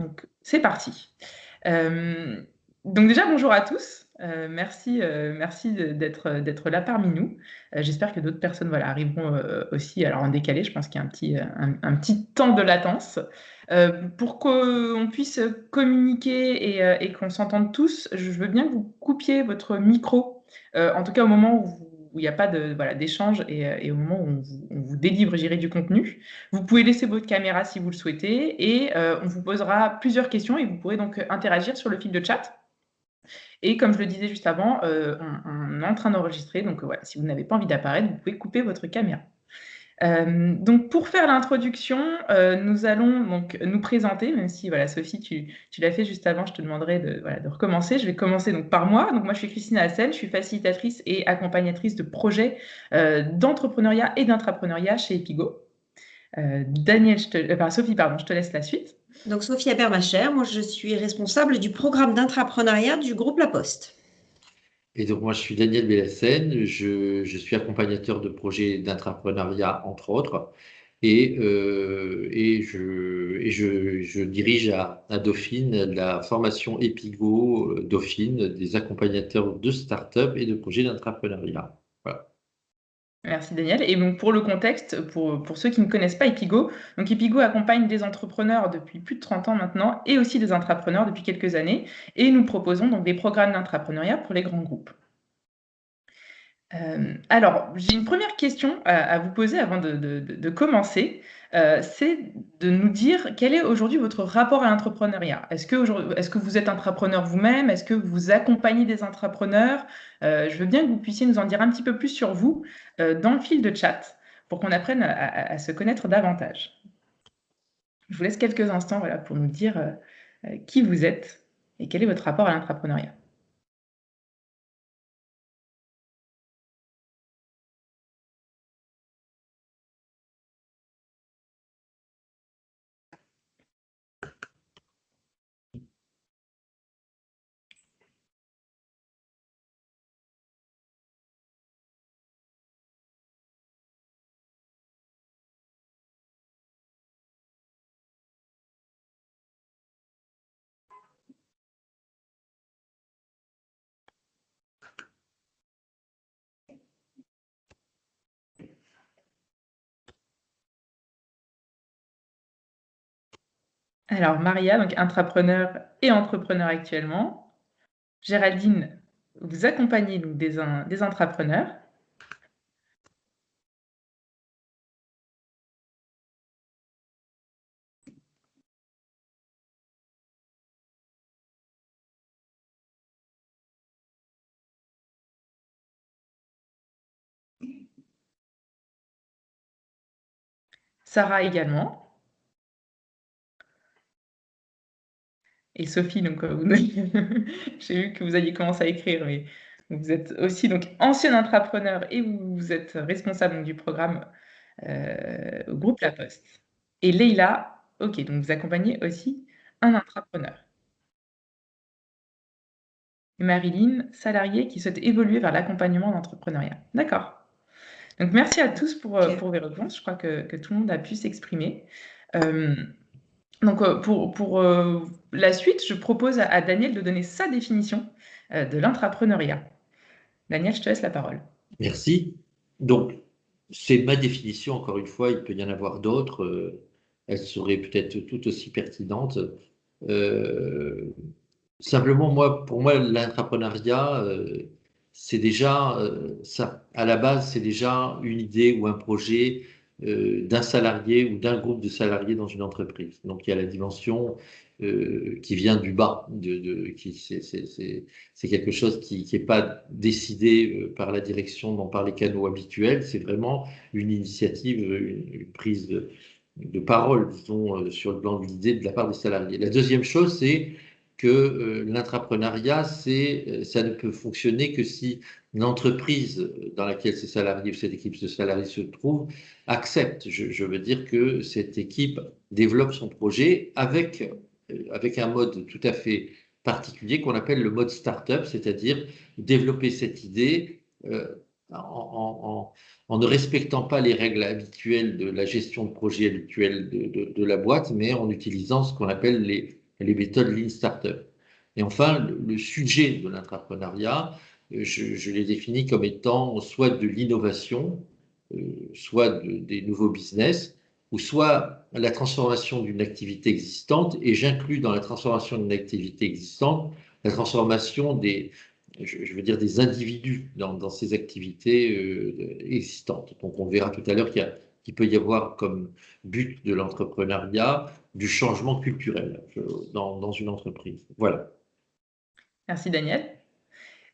Donc, c'est parti. Donc déjà, bonjour à tous. Merci d'être là parmi nous. J'espère que d'autres personnes voilà, arriveront aussi. Alors en décalé, je pense qu'il y a un petit temps de latence. Pour qu'on puisse communiquer et qu'on s'entende tous, je veux bien que vous coupiez votre micro, en tout cas au moment où il n'y a pas voilà, d'échange et au moment où on vous délivre, j'irai, du contenu. Vous pouvez laisser votre caméra si vous le souhaitez et on vous posera plusieurs questions et vous pourrez donc interagir sur le fil de chat. Et comme je le disais juste avant, on est en train d'enregistrer, donc voilà, si vous n'avez pas envie d'apparaître, vous pouvez couper votre caméra. Donc pour faire l'introduction, nous allons donc nous présenter, même si voilà, Sophie, tu l'as fait juste avant, je te demanderai de recommencer. Je vais commencer donc par moi. Donc moi, je suis Christine Hassen, je suis facilitatrice et accompagnatrice de projets d'entrepreneuriat et d'intrapreneuriat chez Epigo. Sophie, pardon, je te laisse la suite. Donc, Sophie Habermacher, moi je suis responsable du programme d'intrapreneuriat du groupe La Poste. Et donc, moi, je suis Daniel Bellassène, je suis accompagnateur de projets d'intrapreneuriat, entre autres, et je dirige à Dauphine la formation Epigo Dauphine des accompagnateurs de start-up et de projets d'intrapreneuriat. Voilà. Merci Daniel. Et donc pour le contexte, pour ceux qui ne connaissent pas Epigo, donc Epigo accompagne des entrepreneurs depuis plus de 30 ans maintenant et aussi des intrapreneurs depuis quelques années. Et nous proposons donc des programmes d'intrapreneuriat pour les grands groupes. Alors, j'ai une première question à vous poser avant de commencer. C'est de nous dire quel est aujourd'hui votre rapport à l'entrepreneuriat. Est-ce que vous êtes intrapreneur vous-même? Est-ce que vous accompagnez des intrapreneurs? Je veux bien que vous puissiez nous en dire un petit peu plus sur vous dans le fil de chat pour qu'on apprenne à se connaître davantage. Je vous laisse quelques instants voilà, pour nous dire qui vous êtes et quel est votre rapport à l'entrepreneuriat. Alors, Maria, donc intrapreneur et entrepreneur actuellement. Géraldine, vous accompagnez donc des intrapreneurs. Sarah également. Et Sophie, donc j'ai vu que vous aviez commencé à écrire, mais vous êtes aussi donc ancien intrapreneur et vous êtes responsable donc, du programme au groupe La Poste. Et Leïla, ok, donc vous accompagnez aussi un intrapreneur. Et Marilyn, salariée qui souhaite évoluer vers l'accompagnement d'entrepreneuriat. D'accord. Donc merci à tous pour vos réponses. Je crois que tout le monde a pu s'exprimer. Donc, pour la suite, je propose à Daniel de donner sa définition de l'intrapreneuriat. Daniel, je te laisse la parole. Merci. Donc, c'est ma définition, encore une fois, il peut y en avoir d'autres. Elles seraient peut-être tout aussi pertinentes. Simplement, pour moi, l'intrapreneuriat, c'est déjà ça. À la base, c'est déjà une idée ou un projet d'un salarié ou d'un groupe de salariés dans une entreprise. Donc, il y a la dimension qui vient du bas. C'est quelque chose qui n'est pas décidé par la direction, non par les canaux habituels. C'est vraiment une initiative, une prise de parole, disons, sur le plan de l'idée de la part des salariés. La deuxième chose, c'est que l'intrapreneuriat, ça ne peut fonctionner que si l'entreprise dans laquelle ces salariés ou cette équipe de salariés se trouve accepte. Je veux dire que cette équipe développe son projet avec un mode tout à fait particulier qu'on appelle le mode start-up, c'est-à-dire développer cette idée en ne respectant pas les règles habituelles de la gestion de projet habituelle de la boîte, mais en utilisant ce qu'on appelle les méthodes Lean Startup. Et enfin, le sujet de l'intrapreneuriat, je l'ai défini comme étant soit de l'innovation, soit des nouveaux business, ou soit la transformation d'une activité existante, et j'inclus dans la transformation d'une activité existante la transformation je veux dire des individus dans ces activités existantes. Donc on verra tout à l'heure qu'il peut y avoir comme but de l'entrepreneuriat du changement culturel dans une entreprise. Voilà. Merci Daniel.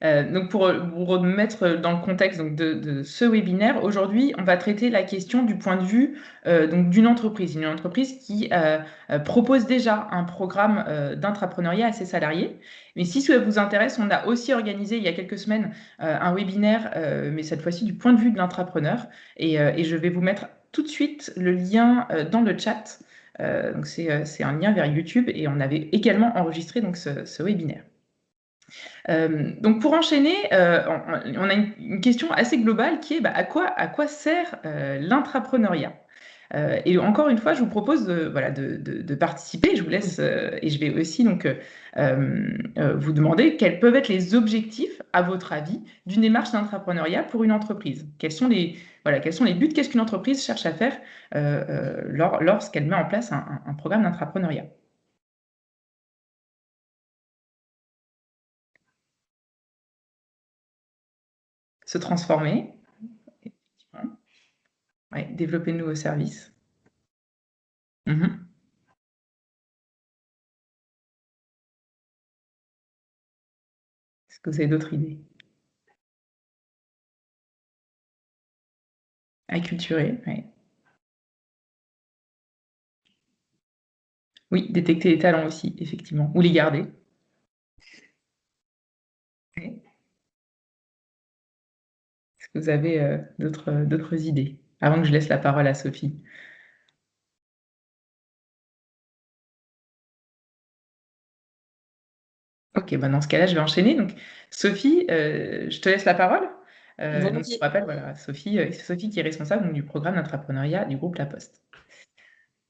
Donc pour vous remettre dans le contexte donc de ce webinaire, aujourd'hui, on va traiter la question du point de vue donc d'une entreprise. Une entreprise qui propose déjà un programme d'intrapreneuriat à ses salariés. Mais si ça vous intéresse, on a aussi organisé il y a quelques semaines un webinaire, mais cette fois-ci du point de vue de l'intrapreneur. Et je vais vous mettre tout de suite le lien dans le chat. Donc c'est un lien vers YouTube et on avait également enregistré donc ce webinaire. Donc pour enchaîner, on a une question assez globale qui est à quoi sert l'intrapreneuriat? Et encore une fois, je vous propose de participer. Je vous laisse et je vais aussi donc vous demander quels peuvent être les objectifs, à votre avis, d'une démarche d'intrapreneuriat pour une entreprise. Quels sont les buts? Qu'est-ce qu'une entreprise cherche à faire lorsqu'elle met en place un programme d'intrapreneuriat? Se transformer, effectivement. Ouais, développer de nouveaux services. Est-ce que vous avez d'autres idées? Acculturer, ouais. Oui, détecter les talents aussi, effectivement, ou les garder. Ouais. Est-ce que vous avez d'autres idées? Avant que je laisse la parole à Sophie. Ok, dans ce cas-là, je vais enchaîner. Donc, Sophie, je te laisse la parole. Donc, je Volontiers. vous rappelle, voilà, Sophie qui est responsable donc, du programme d'entrepreneuriat du groupe La Poste.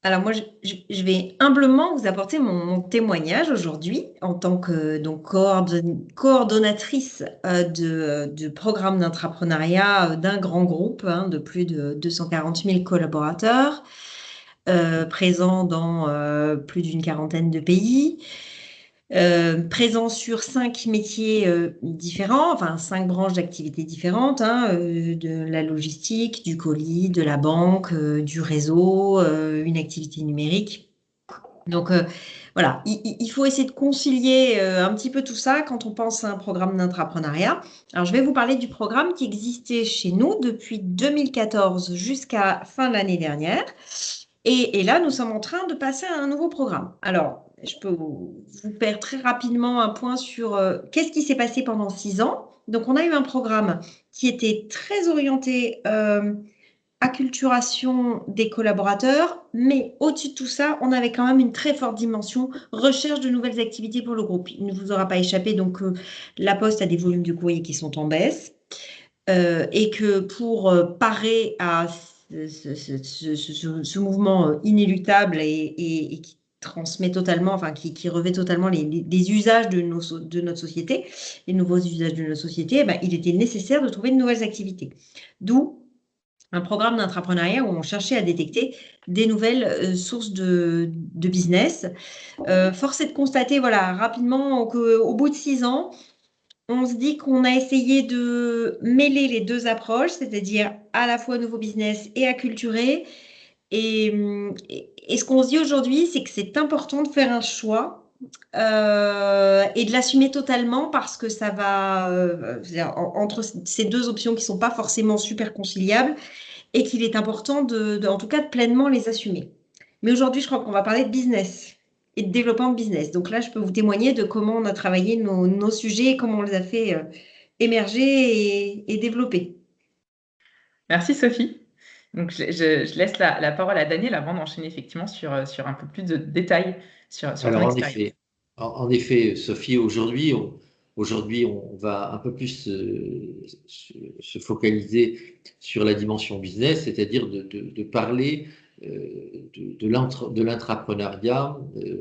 Alors moi, je vais humblement vous apporter mon témoignage aujourd'hui en tant que coordonnatrice de programme d'intrapreneuriat d'un grand groupe de plus de 240 000 collaborateurs présents dans plus d'une quarantaine de pays. Présent sur 5 métiers différents, enfin 5 branches d'activités différentes, de la logistique, du colis, de la banque, du réseau, une activité numérique. Donc voilà, il faut essayer de concilier un petit peu tout ça quand on pense à un programme d'intrapreneuriat. Alors je vais vous parler du programme qui existait chez nous depuis 2014 jusqu'à fin de l'année dernière. Et là, nous sommes en train de passer à un nouveau programme. Alors, je peux vous faire très rapidement un point sur qu'est-ce qui s'est passé pendant 6 ans. Donc, on a eu un programme qui était très orienté acculturation des collaborateurs, mais au-dessus de tout ça, on avait quand même une très forte dimension recherche de nouvelles activités pour le groupe. Il ne vous aura pas échappé, donc La Poste a des volumes de courrier qui sont en baisse et que pour parer à ce mouvement inéluctable et qui transmet totalement, enfin qui revêt totalement les usages de notre société, les nouveaux usages de notre société, il était nécessaire de trouver de nouvelles activités. D'où un programme d'entrepreneuriat où on cherchait à détecter des nouvelles sources de business. Force est de constater rapidement qu'au bout de 6 ans, on se dit qu'on a essayé de mêler les deux approches, c'est-à-dire à la fois nouveau business et acculturer. Et ce qu'on se dit aujourd'hui, c'est que c'est important de faire un choix et de l'assumer totalement parce que ça va entre ces deux options qui ne sont pas forcément super conciliables et qu'il est important en tout cas de pleinement les assumer. Mais aujourd'hui, je crois qu'on va parler de business et de développement de business. Donc là, je peux vous témoigner de comment on a travaillé nos sujets et comment on les a fait émerger et développer. Merci Sophie. Donc je laisse la parole à Daniel avant d'enchaîner effectivement sur un peu plus de détails sur ton Alors expérience. en effet, Sophie, aujourd'hui, on va un peu plus se focaliser sur la dimension business, c'est-à-dire de parler de l'intrapreneuriat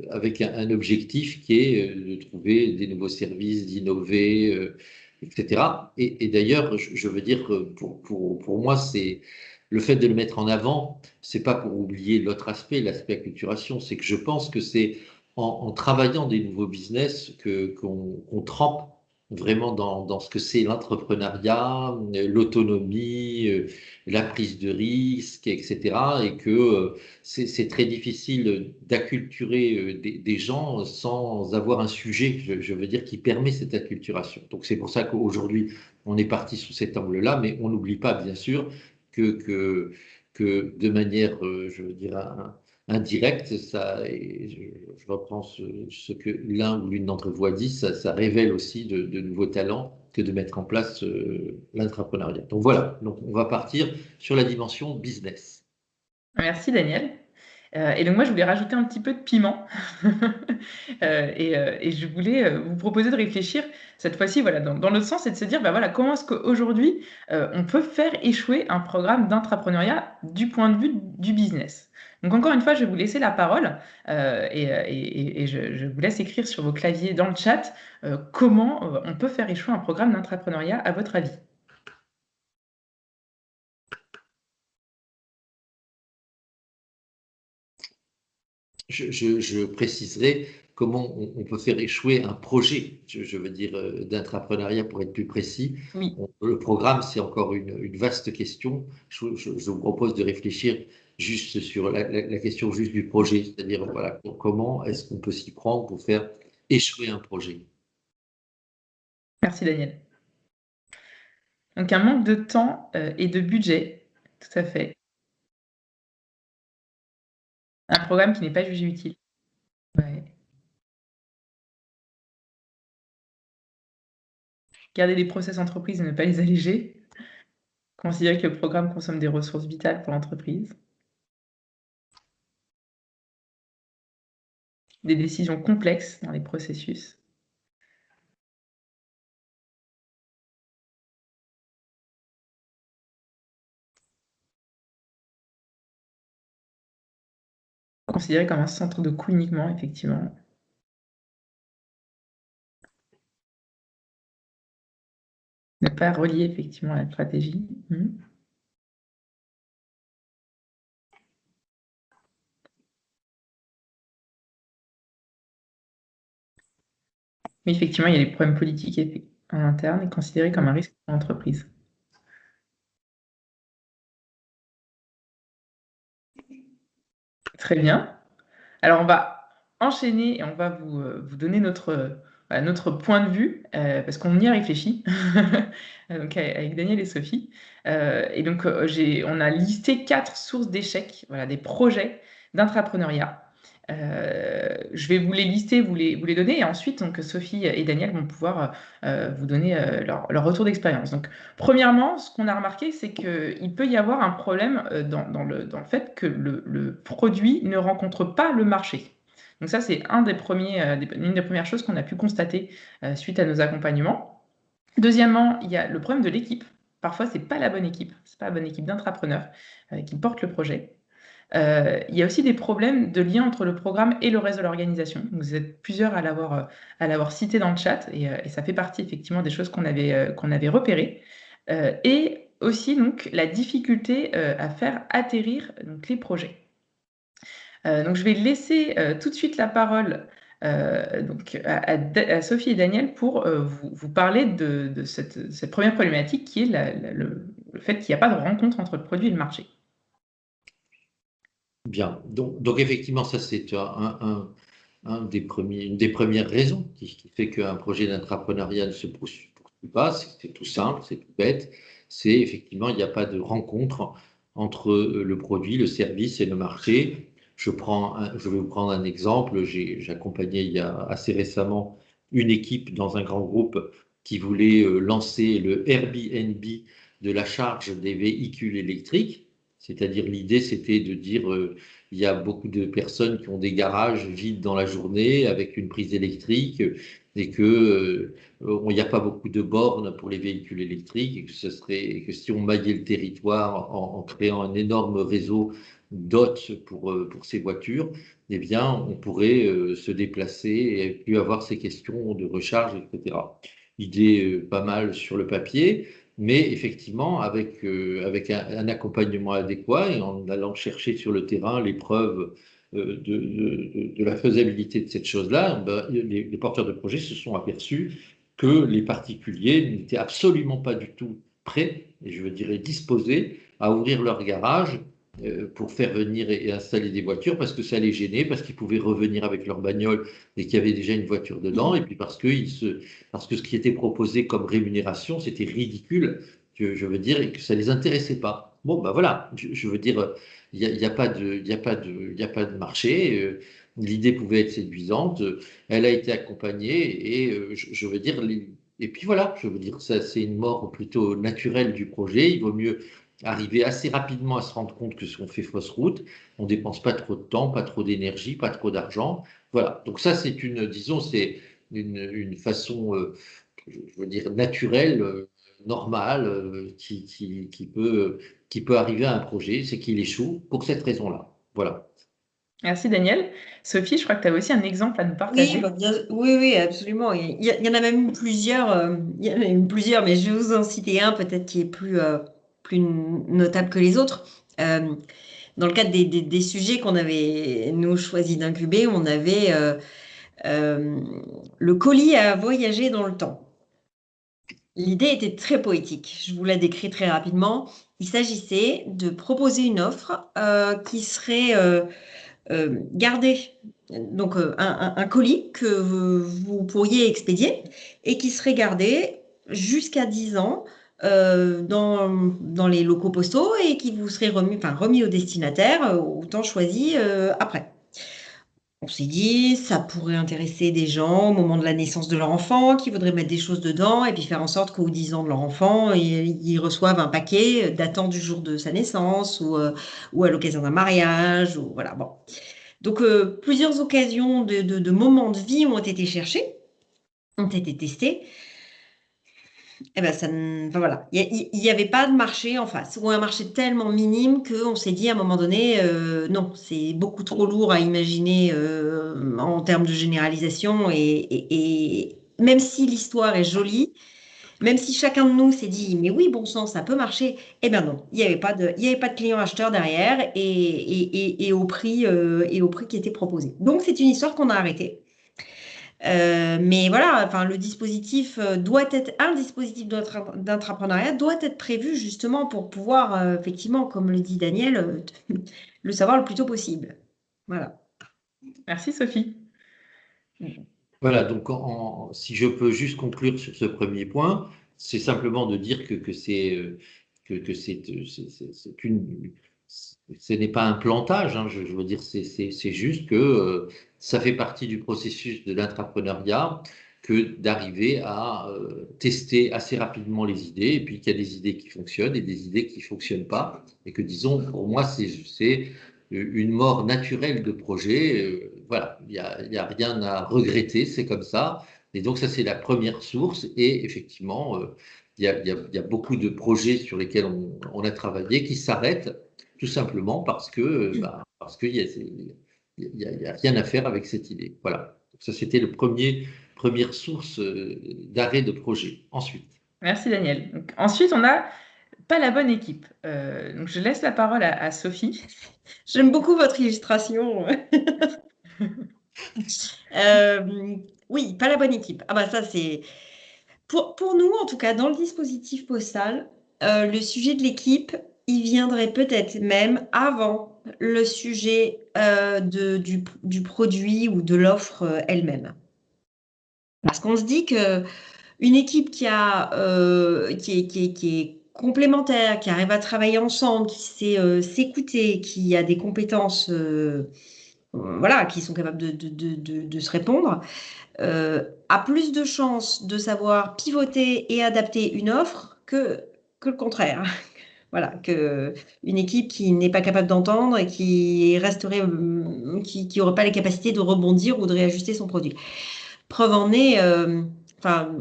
avec un objectif qui est de trouver des nouveaux services, d'innover, etc. Et d'ailleurs, je veux dire que pour moi, c'est le fait de le mettre en avant, c'est pas pour oublier l'autre aspect, l'aspect acculturation, c'est que je pense que c'est en travaillant des nouveaux business qu'on trempe vraiment dans ce que c'est l'entrepreneuriat, l'autonomie, la prise de risque, etc. Et que c'est très difficile d'acculturer des gens sans avoir un sujet, je veux dire, qui permet cette acculturation. Donc c'est pour ça qu'aujourd'hui, on est parti sous cet angle-là, mais on n'oublie pas, bien sûr, que, que de manière, je veux dire, indirecte, ça, et je reprends ce que l'un ou l'une d'entre vous a dit, ça révèle aussi de nouveaux talents que de mettre en place l'entrepreneuriat. Donc voilà, donc on va partir sur la dimension business. Merci Daniel. Et donc moi, je voulais rajouter un petit peu de piment. Et je voulais vous proposer de réfléchir cette fois-ci voilà, dans l'autre sens et de se dire bah, voilà, comment est-ce qu'aujourd'hui, on peut faire échouer un programme d'intrapreneuriat du point de vue du business. Donc encore une fois, je vais vous laisser la parole et je vous laisse écrire sur vos claviers dans le chat comment on peut faire échouer un programme d'intrapreneuriat à votre avis. Je préciserai comment on peut faire échouer un projet, je veux dire, d'intrapreneuriat pour être plus précis. Oui. Le programme, c'est encore une vaste question. Je vous propose de réfléchir juste sur la question juste du projet, c'est-à-dire voilà, comment est-ce qu'on peut s'y prendre pour faire échouer un projet. Merci Daniel. Donc un manque de temps et de budget, tout à fait. Un programme qui n'est pas jugé utile. Ouais. Garder les process entreprises et ne pas les alléger. Considérer que le programme consomme des ressources vitales pour l'entreprise. Des décisions complexes dans les processus. Considéré comme un centre de coût uniquement, effectivement. Ne pas relier effectivement à la stratégie. Mais effectivement, il y a des problèmes politiques en interne et considérés comme un risque pour l'entreprise. Très bien. Alors, on va enchaîner et on va vous donner notre point de vue, parce qu'on y a réfléchi, donc, avec Daniel et Sophie. Et donc, on a listé 4 sources d'échecs, voilà, des projets d'intrapreneuriat. Je vais vous les lister, vous les donner, et ensuite, donc, Sophie et Daniel vont pouvoir vous donner leur retour d'expérience. Donc, premièrement, ce qu'on a remarqué, c'est qu'il peut y avoir un problème dans le fait que le produit ne rencontre pas le marché. Donc ça, c'est une des premières choses qu'on a pu constater suite à nos accompagnements. Deuxièmement, il y a le problème de l'équipe. Parfois, ce n'est pas la bonne équipe, c'est pas la bonne équipe d'entrepreneurs qui porte le projet. Il y a aussi des problèmes de lien entre le programme et le reste de l'organisation. Vous êtes plusieurs à l'avoir cité dans le chat et ça fait partie effectivement des choses qu'on avait repérées. Et aussi donc la difficulté à faire atterrir donc, les projets. Donc je vais laisser tout de suite la parole donc à Sophie et Daniel pour vous parler de cette première problématique qui est le fait qu'il n'y a pas de rencontre entre le produit et le marché. Bien, donc effectivement, ça c'est une des premières raisons qui fait qu'un projet d'intrapreneuriat ne se poursuit pas. C'est tout simple, c'est tout bête. C'est effectivement, il n'y a pas de rencontre entre le produit, le service et le marché. Je vais vous prendre un exemple. J'ai accompagné il y a assez récemment une équipe dans un grand groupe qui voulait lancer le Airbnb de la charge des véhicules électriques. C'est-à-dire l'idée, c'était de dire il y a beaucoup de personnes qui ont des garages vides dans la journée avec une prise électrique et que il n'y a pas beaucoup de bornes pour les véhicules électriques et que si on maillait le territoire en créant un énorme réseau dot pour ces voitures, eh bien, on pourrait se déplacer et plus avoir ces questions de recharge, etc. Idée pas mal sur le papier, mais effectivement, avec un accompagnement adéquat et en allant chercher sur le terrain les preuves de la faisabilité de cette chose-là, ben, les porteurs de projets se sont aperçus que les particuliers n'étaient absolument pas du tout prêts, et je dirais disposés, à ouvrir leur garage pour faire venir et installer des voitures parce que ça les gênait, parce qu'ils pouvaient revenir avec leur bagnole et qu'il y avait déjà une voiture dedans, et puis parce que ce qui était proposé comme rémunération, c'était ridicule, je veux dire, et que ça les intéressait pas. Bon, ben voilà, je veux dire, il n'y a pas de marché. L'idée pouvait être séduisante. Elle a été accompagnée et je veux dire, et puis voilà, je veux dire, ça c'est une mort plutôt naturelle du projet. Il vaut mieux arriver assez rapidement à se rendre compte que si on fait fausse route, on dépense pas trop de temps, pas trop d'énergie, pas trop d'argent. Voilà. Donc ça c'est disons, c'est une façon, je veux dire, naturelle, normale, qui peut arriver à un projet, c'est qu'il échoue pour cette raison-là. Voilà. Merci Daniel. Sophie, je crois que tu as aussi un exemple à nous Oui, partager. oui, absolument. Il y en a même plusieurs, il y en a même plusieurs, mais je vais vous en citer un peut-être qui est plus notable que les autres. Dans le cadre des sujets qu'on avait, nous, choisi d'incuber, on avait le colis à voyager dans le temps. L'idée était très poétique. Je vous la décris très rapidement. Il s'agissait de proposer une offre qui serait gardée, donc un colis que vous pourriez expédier et qui serait gardé jusqu'à 10 ans dans les locaux postaux et qui vous serait remis au destinataire au temps choisi après. On s'est dit, ça pourrait intéresser des gens au moment de la naissance de leur enfant qui voudraient mettre des choses dedans et puis faire en sorte qu'aux 10 ans de leur enfant, ils reçoivent un paquet datant du jour de sa naissance ou à l'occasion d'un mariage. Ou, voilà, bon. Donc, plusieurs occasions de moments de vie ont été cherchées, ont été testées. Eh ben, enfin, voilà, il n'y avait pas de marché en face, ou un marché tellement minime qu'on s'est dit à un moment donné, non, c'est beaucoup trop lourd à imaginer en termes de généralisation. Et même si l'histoire est jolie, même si chacun de nous s'est dit, mais oui, bon sang, ça peut marcher, eh bien non, il y avait pas de client acheteur derrière et au prix qui était proposé. Donc, c'est une histoire qu'on a arrêtée. Mais voilà, enfin, le dispositif doit être, un dispositif d'entrepreneuriat doit être prévu justement pour pouvoir, effectivement, comme le dit Daniel, le savoir le plus tôt possible. Voilà. Merci Sophie. Voilà, donc si je peux juste conclure sur ce premier point, c'est simplement de dire que ce n'est pas un plantage, hein, je veux dire, c'est juste que ça fait partie du processus de l'intrapreneuriat que d'arriver à tester assez rapidement les idées, et puis qu'il y a des idées qui fonctionnent et des idées qui ne fonctionnent pas, et que disons, pour moi, c'est une mort naturelle de projet. Voilà, il y a rien à regretter, c'est comme ça. Et donc ça, c'est la première source. Et effectivement, il y a beaucoup de projets sur lesquels on a travaillé qui s'arrêtent tout simplement parce qu'il y a rien à faire avec cette idée. Voilà. Donc ça, c'était première source d'arrêt de projet. Ensuite. Merci Daniel. Donc, ensuite, on n'a pas la bonne équipe. Donc, je laisse la parole à Sophie. J'aime beaucoup votre illustration. Oui, pas la bonne équipe. Ah bah ça, c'est... Pour nous, en tout cas, dans le dispositif postal, le sujet de l'équipe, il viendrait peut-être même avant le sujet du produit ou de l'offre elle-même. Parce qu'on se dit qu'une équipe qui est complémentaire, qui arrive à travailler ensemble, qui sait s'écouter, qui a des compétences voilà, qui sont capables de se répondre, a plus de chances de savoir pivoter et adapter une offre que le contraire. Voilà, qu'une équipe qui n'est pas capable d'entendre et qui resterait, qui n'aurait pas les capacités de rebondir ou de réajuster son produit. Preuve en est, enfin,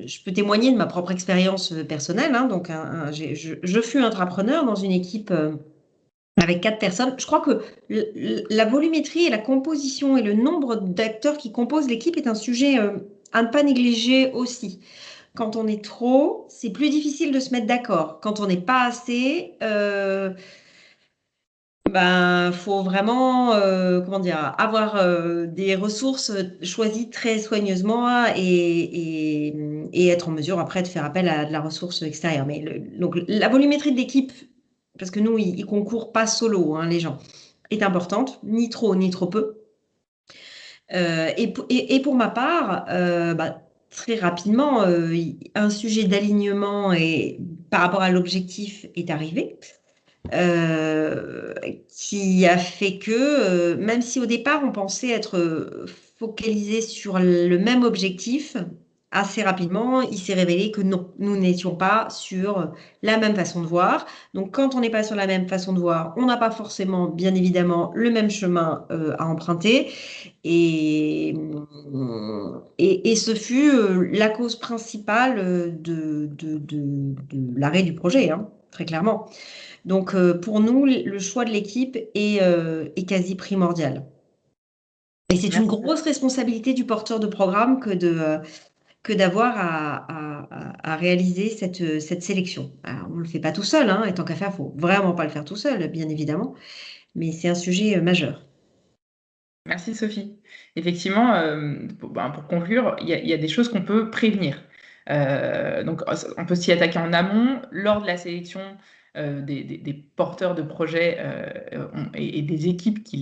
je peux témoigner de ma propre expérience personnelle. Hein, donc, je fus intrapreneur dans une équipe avec 4 personnes. Je crois que la volumétrie et la composition et le nombre d'acteurs qui composent l'équipe est un sujet à ne pas négliger aussi. Quand on est trop, c'est plus difficile de se mettre d'accord. Quand on n'est pas assez, faut vraiment, comment dire, avoir des ressources choisies très soigneusement et être en mesure après de faire appel à de la ressource extérieure. Mais donc la volumétrie de l'équipe, parce que nous, ils concourent pas solo, hein, les gens, est importante, ni trop ni trop peu. Et pour ma part, très rapidement, un sujet d'alignement par rapport à l'objectif est arrivé, qui a fait que, même si au départ on pensait être focalisé sur le même objectif, assez rapidement, il s'est révélé que non, nous n'étions pas sur la même façon de voir. Donc, quand on n'est pas sur la même façon de voir, on n'a pas forcément, bien évidemment, le même chemin à emprunter. Et ce fut la cause principale de l'arrêt du projet, hein, très clairement. Donc, pour nous, le choix de l'équipe est quasi primordial. Et c'est une Merci. grosse responsabilité du porteur de programme que d'avoir à réaliser cette sélection. Alors, on ne le fait pas tout seul, hein, et tant qu'à faire, il ne faut vraiment pas le faire tout seul, bien évidemment, mais c'est un sujet majeur. Merci Sophie. Effectivement, pour conclure, il y a des choses qu'on peut prévenir. Donc, on peut s'y attaquer en amont, lors de la sélection des porteurs de projets et des équipes qui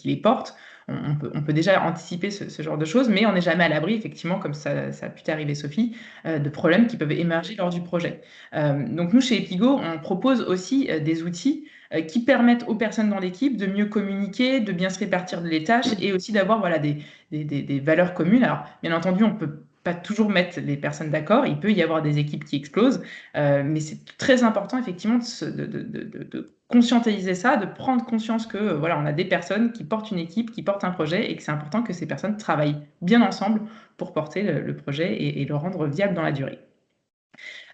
les portent. On peut déjà anticiper ce genre de choses, mais on n'est jamais à l'abri, effectivement, comme ça a pu t'arriver Sophie, de problèmes qui peuvent émerger lors du projet. Donc nous, chez Epigo, on propose aussi des outils qui permettent aux personnes dans l'équipe de mieux communiquer, de bien se répartir les tâches et aussi d'avoir voilà, des valeurs communes. Alors, bien entendu, on ne peut pas toujours mettre les personnes d'accord, il peut y avoir des équipes qui explosent, mais c'est très important effectivement de conscientiser ça, de prendre conscience que voilà, on a des personnes qui portent une équipe, qui portent un projet et que c'est important que ces personnes travaillent bien ensemble pour porter le projet et le rendre viable dans la durée.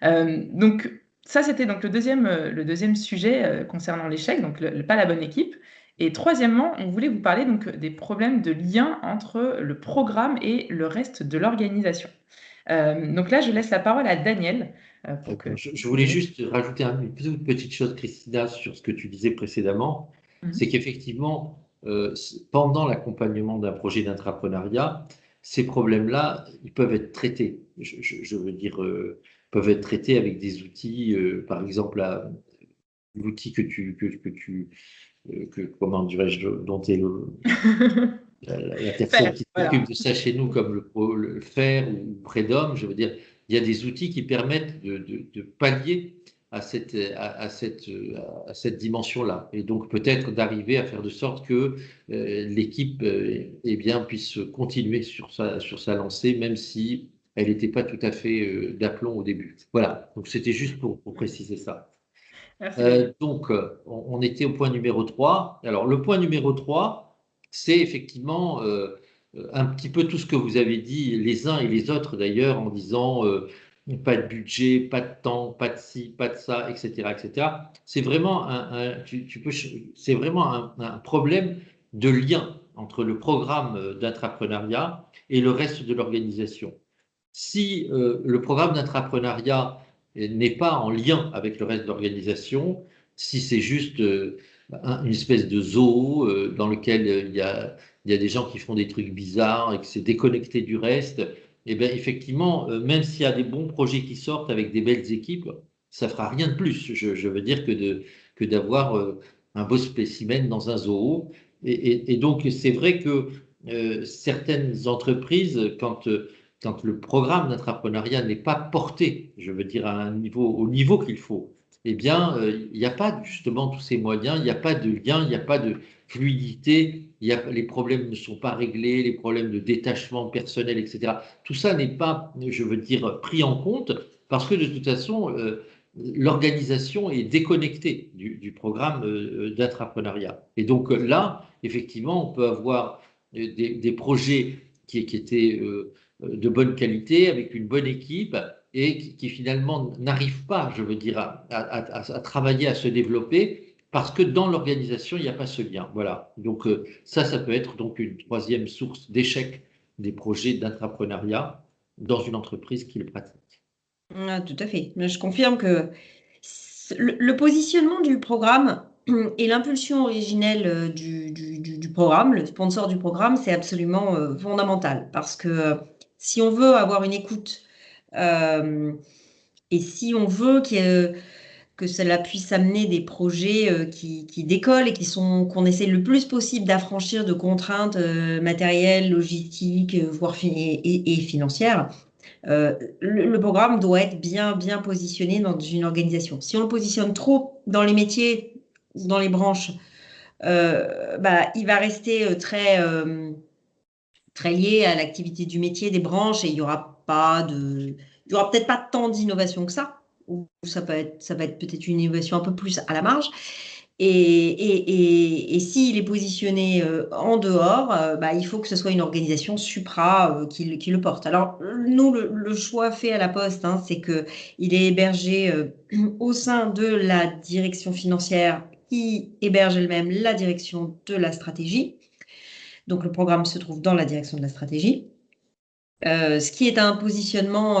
Donc, ça, c'était donc le deuxième sujet concernant l'échec, donc pas la bonne équipe. Et troisièmement, on voulait vous parler donc des problèmes de lien entre le programme et le reste de l'organisation. Donc là, je laisse la parole à Daniel. Je voulais juste rajouter une toute petite chose, Christina, sur ce que tu disais précédemment. C'est qu'effectivement, pendant l'accompagnement d'un projet d'intrapreneuriat, ces problèmes-là, ils peuvent être traités. Je veux dire, peuvent être traités avec des outils, par exemple, l'outil comment dirais-je, dont est la personne Faire, qui voilà. s'occupe de ça chez nous, comme le faire ou Prédom, je veux dire, il y a des outils qui permettent de pallier à cette dimension-là. Et donc peut-être d'arriver à faire de sorte que l'équipe puisse continuer sur sa lancée, même si elle n'était pas tout à fait d'aplomb au début. Voilà, donc c'était juste pour préciser ça. Merci Daniel. Donc, on était au point numéro 3. Alors, le point numéro 3, c'est effectivement un petit peu tout ce que vous avez dit, les uns et les autres d'ailleurs, en disant pas de budget, pas de temps, pas de ci, pas de ça, etc. etc. C'est vraiment c'est vraiment un problème de lien entre le programme d'intrapreneuriat et le reste de l'organisation. Si le programme d'intrapreneuriat n'est pas en lien avec le reste de l'organisation, si c'est juste une espèce de zoo dans lequel il y a des gens qui font des trucs bizarres et que c'est déconnecté du reste, et bien effectivement, même s'il y a des bons projets qui sortent avec des belles équipes, ça fera rien de plus. Je veux dire que d'avoir un beau spécimen dans un zoo. Et donc c'est vrai que certaines entreprises, quand le programme d'entrepreneuriat n'est pas porté, je veux dire, au niveau qu'il faut, eh bien, il n'y a pas justement tous ces moyens, il n'y a pas de lien, il n'y a pas de fluidité, les problèmes ne sont pas réglés, les problèmes de détachement personnel, etc. Tout ça n'est pas, je veux dire, pris en compte parce que de toute façon, l'organisation est déconnectée du programme d'entrepreneuriat. Et donc là, effectivement, on peut avoir des projets qui étaient de bonne qualité, avec une bonne équipe, et qui finalement n'arrivent pas, je veux dire, à travailler, à se développer, parce que dans l'organisation, il n'y a pas ce lien. Voilà. Donc ça peut être donc une troisième source d'échec des projets d'intrapreneuriat dans une entreprise qui le pratique. Ah, tout à fait. Je confirme que le positionnement du programme et l'impulsion originelle du programme, le sponsor du programme, c'est absolument fondamental parce que si on veut avoir une écoute et si on veut que cela puisse amener des projets qui décollent et qu'on essaie le plus possible d'affranchir de contraintes matérielles, logistiques, voire et financières, le programme doit être bien positionné dans une organisation. Si on le positionne trop dans les métiers, dans les branches, il va rester très lié à l'activité du métier, des branches, et il y aura peut-être pas tant d'innovation que ça, ou ça va être peut-être une innovation un peu plus à la marge. Et s'il est positionné en dehors, il faut que ce soit une organisation supra qui le porte. Alors, nous, le choix fait à la Poste, hein, c'est qu'il est hébergé au sein de la direction financière qui héberge elle-même la direction de la stratégie. Donc, le programme se trouve dans la direction de la stratégie. Ce qui est un positionnement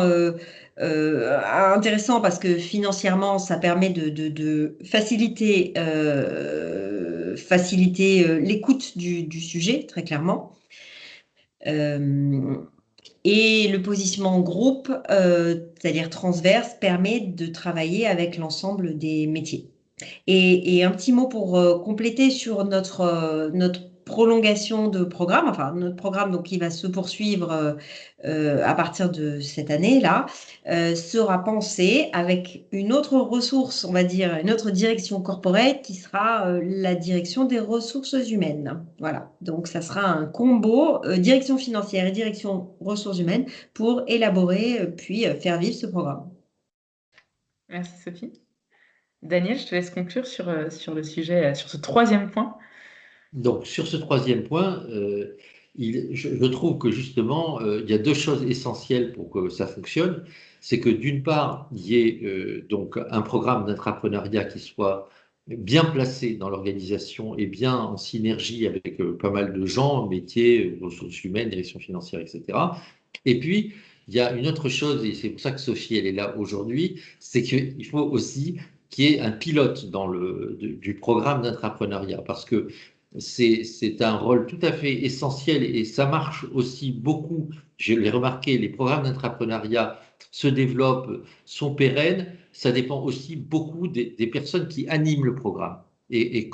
intéressant parce que financièrement, ça permet de faciliter l'écoute du sujet, très clairement. Et le positionnement groupe, c'est-à-dire transverse, permet de travailler avec l'ensemble des métiers. Et un petit mot pour compléter sur notre prolongation de programme, enfin notre programme donc, qui va se poursuivre à partir de cette année-là, sera pensé avec une autre ressource, on va dire, une autre direction corporate qui sera la direction des ressources humaines. Voilà, donc ça sera un combo direction financière et direction ressources humaines pour élaborer puis faire vivre ce programme. Merci Sophie. Daniel, je te laisse conclure sur le sujet, sur ce troisième point. Donc, sur ce troisième point, je trouve que justement, il y a deux choses essentielles pour que ça fonctionne. C'est que d'une part, il y ait donc un programme d'intrapreneuriat qui soit bien placé dans l'organisation et bien en synergie avec pas mal de gens, métiers, ressources humaines, direction financière, etc. Et puis, il y a une autre chose, et c'est pour ça que Sophie, elle est là aujourd'hui, c'est qu'il faut aussi qu'il y ait un pilote du programme d'intrapreneuriat, parce que c'est un rôle tout à fait essentiel et ça marche aussi beaucoup. Je l'ai remarqué, les programmes d'intrapreneuriat se développent, sont pérennes. Ça dépend aussi beaucoup des personnes qui animent le programme. Et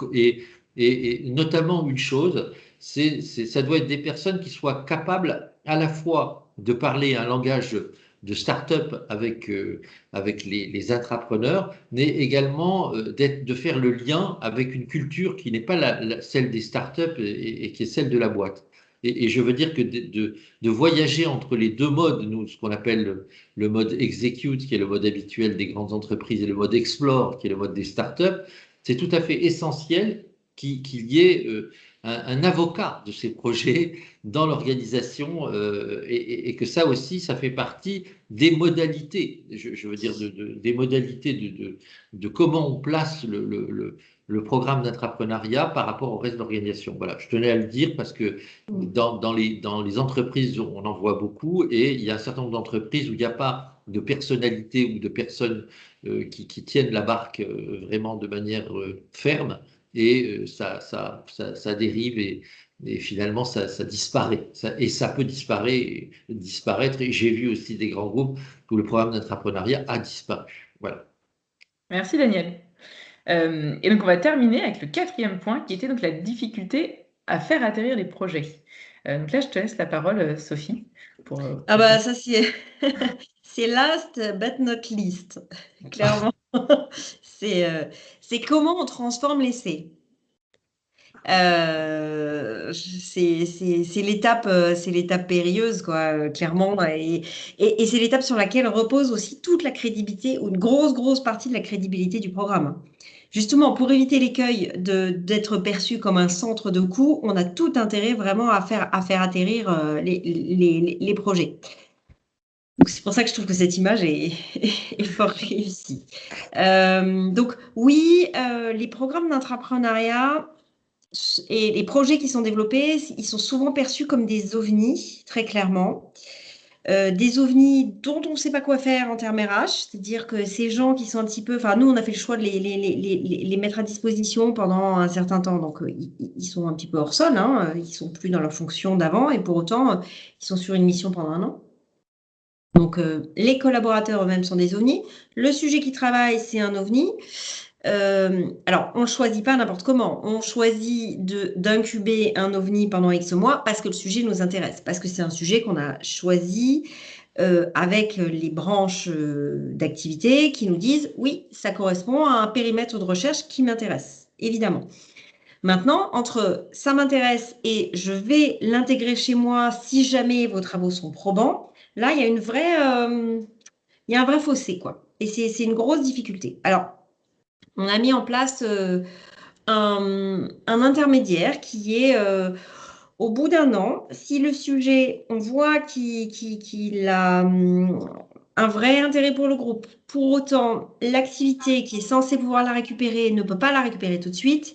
notamment une chose, ça doit être des personnes qui soient capables à la fois de parler un langage de start-up avec les intrapreneurs, mais également de faire le lien avec une culture qui n'est pas celle des start-up et qui est celle de la boîte. Et je veux dire que de voyager entre les deux modes, nous, ce qu'on appelle le mode execute, qui est le mode habituel des grandes entreprises, et le mode explore, qui est le mode des start-up, c'est tout à fait essentiel qu'il y ait un avocat de ces projets dans l'organisation et que ça aussi, ça fait partie des modalités, je veux dire, des modalités de comment on place le programme d'intrapreneuriat par rapport au reste de l'organisation. Voilà, je tenais à le dire parce que dans les entreprises, on en voit beaucoup et il y a un certain nombre d'entreprises où il n'y a pas de personnalité ou de personnes qui tiennent la barque vraiment de manière ferme et ça dérive et finalement ça disparaît. Et ça peut disparaître. Et j'ai vu aussi des grands groupes où le programme d'entrepreneuriat a disparu. Voilà. Merci Daniel. Et donc on va terminer avec le quatrième point qui était donc la difficulté à faire atterrir les projets. Donc là, je te laisse la parole, Sophie. Ça c'est last but not least, clairement. C'est comment on transforme l'essai. C'est l'étape périlleuse, quoi, clairement, et c'est l'étape sur laquelle repose aussi toute la crédibilité, ou une grosse partie de la crédibilité du programme. Justement, pour éviter l'écueil d'être perçu comme un centre de coût, on a tout intérêt vraiment à faire atterrir les projets. Donc, c'est pour ça que je trouve que cette image est fort réussie. Donc, oui, les programmes d'entrepreneuriat et les projets qui sont développés, ils sont souvent perçus comme des ovnis, très clairement. Des ovnis dont on ne sait pas quoi faire en termes RH, c'est-à-dire que ces gens qui sont un petit peu, enfin nous on a fait le choix de les mettre à disposition pendant un certain temps, donc ils sont un petit peu hors sol, hein, ils sont plus dans leur fonction d'avant et pour autant ils sont sur une mission pendant un an. Donc les collaborateurs eux-mêmes sont des ovnis, le sujet qui travaille c'est un ovni. Alors, on ne choisit pas n'importe comment. On choisit d'incuber un ovni pendant X mois parce que le sujet nous intéresse, parce que c'est un sujet qu'on a choisi avec les branches d'activité qui nous disent oui, ça correspond à un périmètre de recherche qui m'intéresse, évidemment. Maintenant, entre ça m'intéresse et je vais l'intégrer chez moi si jamais vos travaux sont probants, là, il y a il y a un vrai fossé, quoi. Et c'est une grosse difficulté. Alors, on a mis en place un intermédiaire qui est au bout d'un an, si le sujet, on voit qu'il a un vrai intérêt pour le groupe, pour autant, l'activité qui est censée pouvoir la récupérer ne peut pas la récupérer tout de suite.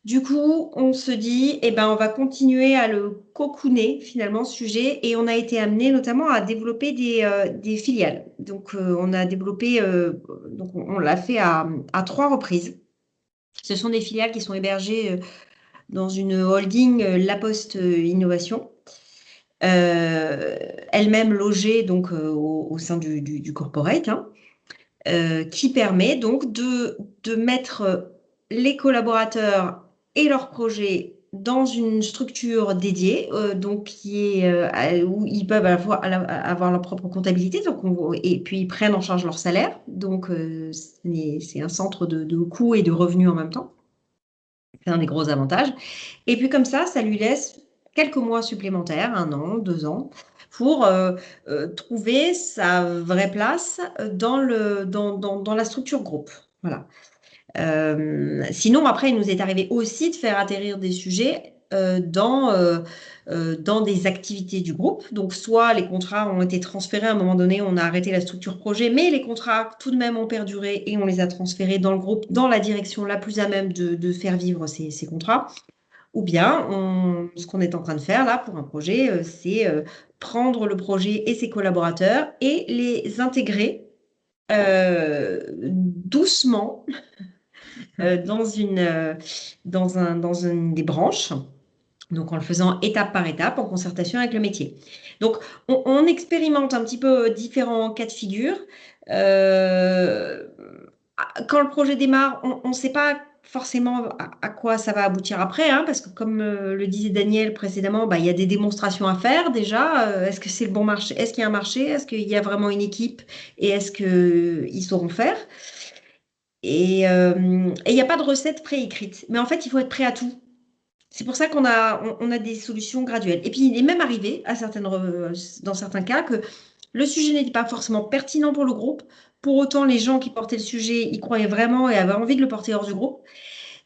Du coup, on se dit, eh ben, on va continuer à le cocooner finalement, ce sujet, et on a été amené notamment à développer des filiales. Donc, on a développé, donc on l'a fait à 3 reprises. Ce sont des filiales qui sont hébergées dans une holding La Poste Innovation, elle-même logée donc au sein du corporate, hein, qui permet donc de mettre les collaborateurs et leurs projets dans une structure dédiée, donc qui est où ils peuvent avoir leur propre comptabilité, donc et puis ils prennent en charge leur salaire, donc c'est un centre de coûts et de revenus en même temps. C'est un des gros avantages. Et puis comme ça lui laisse quelques mois supplémentaires, 1 an, 2 ans, pour trouver sa vraie place dans la structure groupe. Voilà. Sinon, après, il nous est arrivé aussi de faire atterrir des sujets dans des activités du groupe. Donc, soit les contrats ont été transférés à un moment donné, on a arrêté la structure projet, mais les contrats tout de même ont perduré et on les a transférés dans le groupe, dans la direction la plus à même de faire vivre ces contrats. Ou bien, ce qu'on est en train de faire là pour un projet, c'est prendre le projet et ses collaborateurs et les intégrer doucement dans une des branches, donc en le faisant étape par étape, en concertation avec le métier. Donc, on expérimente un petit peu différents cas de figure. Quand le projet démarre, on ne sait pas forcément à quoi ça va aboutir après, hein, parce que comme le disait Daniel précédemment, bah, il y a des démonstrations à faire déjà. Est-ce que c'est le bon marché? Est-ce qu'il y a un marché? Est-ce qu'il y a vraiment une équipe? Et est-ce qu'ils sauront faire? Et il n'y a pas de recette préécrite. Mais en fait, il faut être prêt à tout. C'est pour ça on a des solutions graduelles. Et puis, il est même arrivé, dans certains cas, que le sujet n'était pas forcément pertinent pour le groupe. Pour autant, les gens qui portaient le sujet y croyaient vraiment et avaient envie de le porter hors du groupe.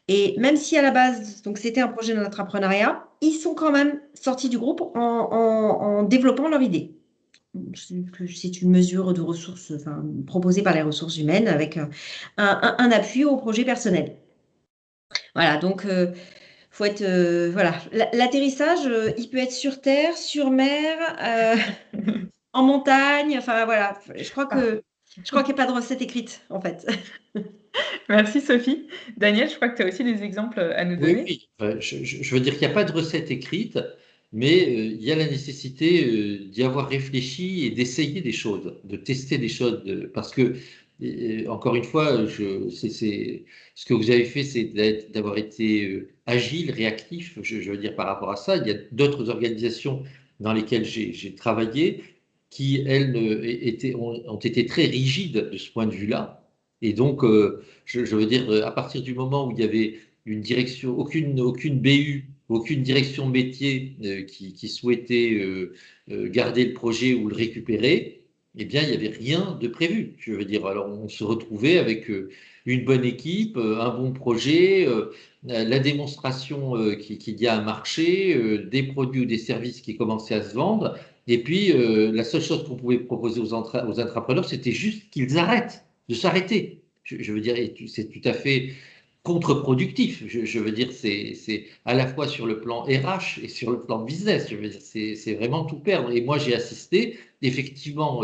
Et même si à la base, donc c'était un projet d'entrepreneuriat, ils sont quand même sortis du groupe en développant leur idée. C'est une mesure de ressources, enfin, proposée par les ressources humaines avec un appui au projet personnel. Voilà, donc faut être voilà. L'atterrissage, il peut être sur terre, sur mer, en montagne. Enfin voilà, je crois qu'il n'y a pas de recette écrite en fait. Merci Sophie. Daniel, je crois que tu as aussi des exemples à nous Oui, donner. oui. Je veux dire qu'il n'y a pas de recette écrite, mais il y a la nécessité d'y avoir réfléchi et d'essayer des choses, de tester des choses, parce que, encore une fois, ce que vous avez fait, c'est d'avoir été agile, réactif, je veux dire, par rapport à ça. Il y a d'autres organisations dans lesquelles j'ai travaillé qui, elles, ont été très rigides de ce point de vue-là. Et donc, je veux dire, à partir du moment où il y avait une direction, aucune BU, aucune direction métier qui souhaitait garder le projet ou le récupérer, eh bien, il n'y avait rien de prévu. Je veux dire, alors on se retrouvait avec une bonne équipe, un bon projet, la démonstration qu'il y a un marché, des produits ou des services qui commençaient à se vendre. Et puis, la seule chose qu'on pouvait proposer aux entrepreneurs, c'était juste qu'ils arrêtent de s'arrêter. Je veux dire, c'est tout à fait contre-productif. Je veux dire, c'est à la fois sur le plan RH et sur le plan business. Je veux dire, c'est vraiment tout perdre. Et moi, j'ai assisté effectivement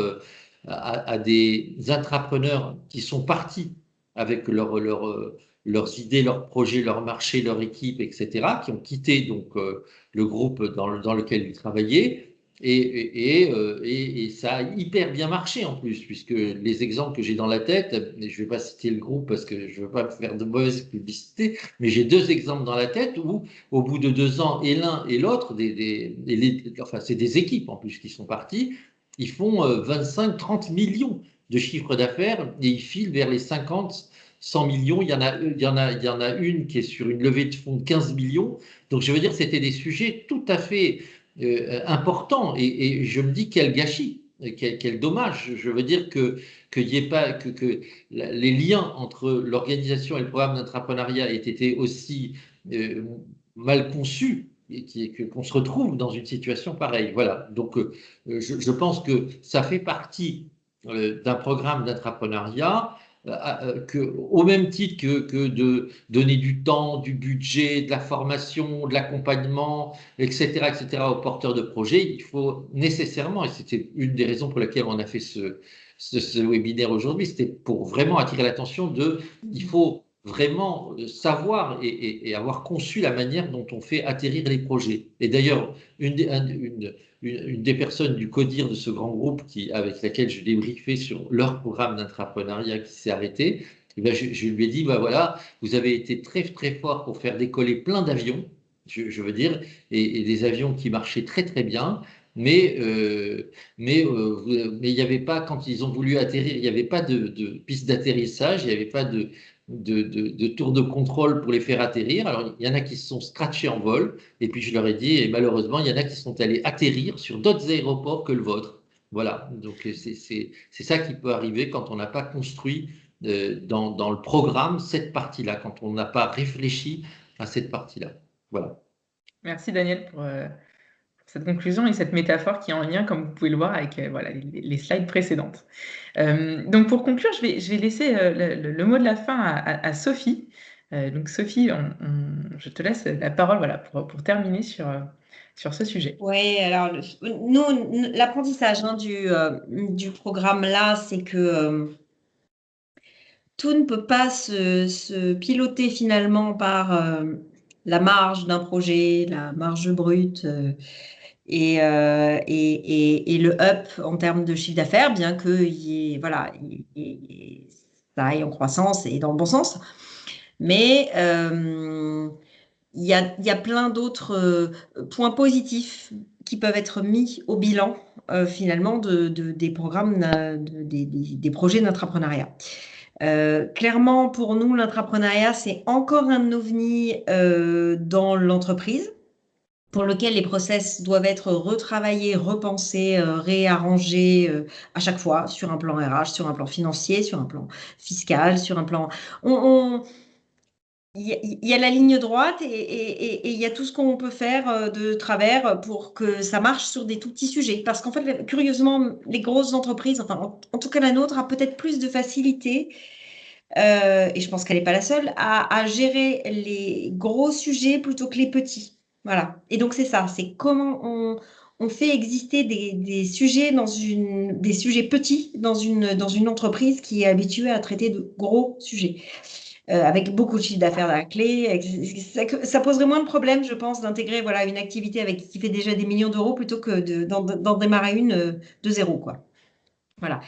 à des entrepreneurs qui sont partis avec leurs idées, leurs projets, leur marché, leur équipe, etc., qui ont quitté donc le groupe dans lequel ils travaillaient. Et ça a hyper bien marché en plus, puisque les exemples que j'ai dans la tête, et je ne vais pas citer le groupe parce que je ne veux pas faire de mauvaise publicité, mais j'ai deux exemples dans la tête où, au bout de 2 ans, et l'un et l'autre, enfin, c'est des équipes en plus qui sont parties, ils font 25-30 millions de chiffre d'affaires et ils filent vers les 50, 100 millions. Il y en a une qui est sur une levée de fonds de 15 millions. Donc, je veux dire, c'était des sujets tout à fait important et je me dis quel gâchis, quel dommage. Je veux dire qu'il y ait pas que les liens entre l'organisation et le programme d'entrepreneuriat aient été aussi mal conçus et qu'on se retrouve dans une situation pareille. Voilà. Donc je pense que ça fait partie d'un programme d'entrepreneuriat au même titre que de donner du temps, du budget, de la formation, de l'accompagnement, etc., aux porteurs de projets, il faut nécessairement, et c'était une des raisons pour lesquelles on a fait ce webinaire aujourd'hui, c'était pour vraiment attirer l'attention il faut vraiment savoir et avoir conçu la manière dont on fait atterrir les projets. Et d'ailleurs, une des personnes du CODIR de ce grand groupe avec laquelle je débriefais sur leur programme d'entrepreneuriat qui s'est arrêté, eh bien, je lui ai dit, bah voilà, vous avez été très très fort pour faire décoller plein d'avions, je veux dire, et des avions qui marchaient très très bien, mais il n'y avait pas, quand ils ont voulu atterrir, il n'y avait pas de piste d'atterrissage, il n'y avait pas de tour de contrôle pour les faire atterrir. Alors, il y en a qui se sont scratchés en vol, et puis je leur ai dit, et malheureusement, il y en a qui sont allés atterrir sur d'autres aéroports que le vôtre. Voilà, donc c'est ça qui peut arriver quand on n'a pas construit dans le programme cette partie-là, quand on n'a pas réfléchi à cette partie-là. Voilà. Merci Daniel pour cette conclusion et cette métaphore qui est en lien, comme vous pouvez le voir, avec voilà, les slides précédentes. Donc pour conclure, je vais laisser le mot de la fin à Sophie. Donc Sophie, je te laisse la parole voilà, pour terminer sur ce sujet. Oui, alors nous, l'apprentissage du programme là, c'est que tout ne peut pas se piloter finalement par la marge d'un projet, la marge brute et le up en termes de chiffre d'affaires, bien que voilà, ça aille en croissance et dans le bon sens. Mais il y a plein d'autres points positifs qui peuvent être mis au bilan finalement des programmes, des projets d'entrepreneuriat. Clairement, pour nous, l'entrepreneuriat, c'est encore un ovni dans l'entreprise pour lequel les process doivent être retravaillés, repensés, réarrangés à chaque fois sur un plan RH, sur un plan financier, sur un plan fiscal, sur un plan... Il y a la ligne droite et il y a tout ce qu'on peut faire de travers pour que ça marche sur des tout petits sujets. Parce qu'en fait, curieusement, les grosses entreprises, enfin, en tout cas la nôtre, a peut-être plus de facilité et je pense qu'elle n'est pas la seule, à gérer les gros sujets plutôt que les petits. Voilà. Et donc, c'est ça, c'est comment on fait exister des sujets des sujets petits dans une entreprise qui est habituée à traiter de gros sujets. Avec beaucoup de chiffre d'affaires à la clé. Ça poserait moins de problèmes, je pense, d'intégrer voilà, une activité qui fait déjà des millions d'euros plutôt que d'en démarrer une de zéro, quoi. Voilà.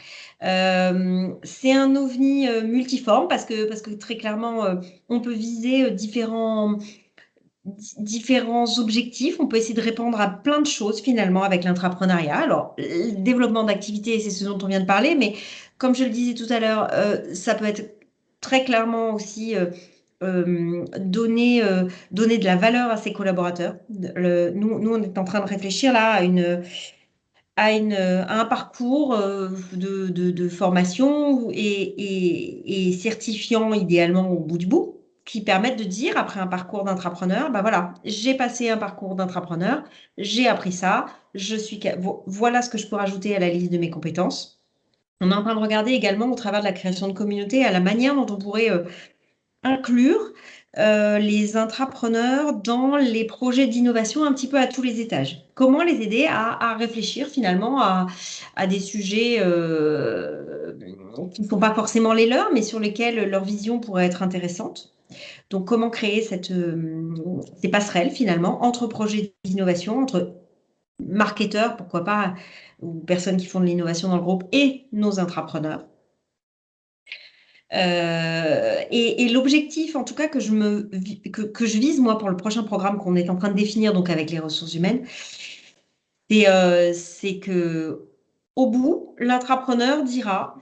C'est un ovni multiforme parce que très clairement, on peut viser différents objectifs. On peut essayer de répondre à plein de choses finalement avec l'intrapreneuriat. Alors, le développement d'activité, c'est ce dont on vient de parler, mais comme je le disais tout à l'heure, ça peut être très clairement aussi donner de la valeur à ses collaborateurs. Nous, on est en train de réfléchir là à un parcours de formation et certifiant idéalement au bout du bout, qui permettent de dire, après un parcours d'entrepreneur, bah voilà, j'ai passé un parcours d'entrepreneur, j'ai appris ça, voilà ce que je peux rajouter à la liste de mes compétences. On est en train de regarder également, au travers de la création de communautés, à la manière dont on pourrait inclure les intrapreneurs dans les projets d'innovation un petit peu à tous les étages. Comment les aider à réfléchir finalement à des sujets qui ne sont pas forcément les leurs, mais sur lesquels leur vision pourrait être intéressante. Donc, comment créer ces passerelles finalement entre projets d'innovation, entre marketeurs, pourquoi pas, ou personnes qui font de l'innovation dans le groupe et nos intrapreneurs. Et l'objectif, en tout cas, que je vise, moi, pour le prochain programme qu'on est en train de définir, donc avec les ressources humaines, c'est que au bout, l'intrapreneur dira,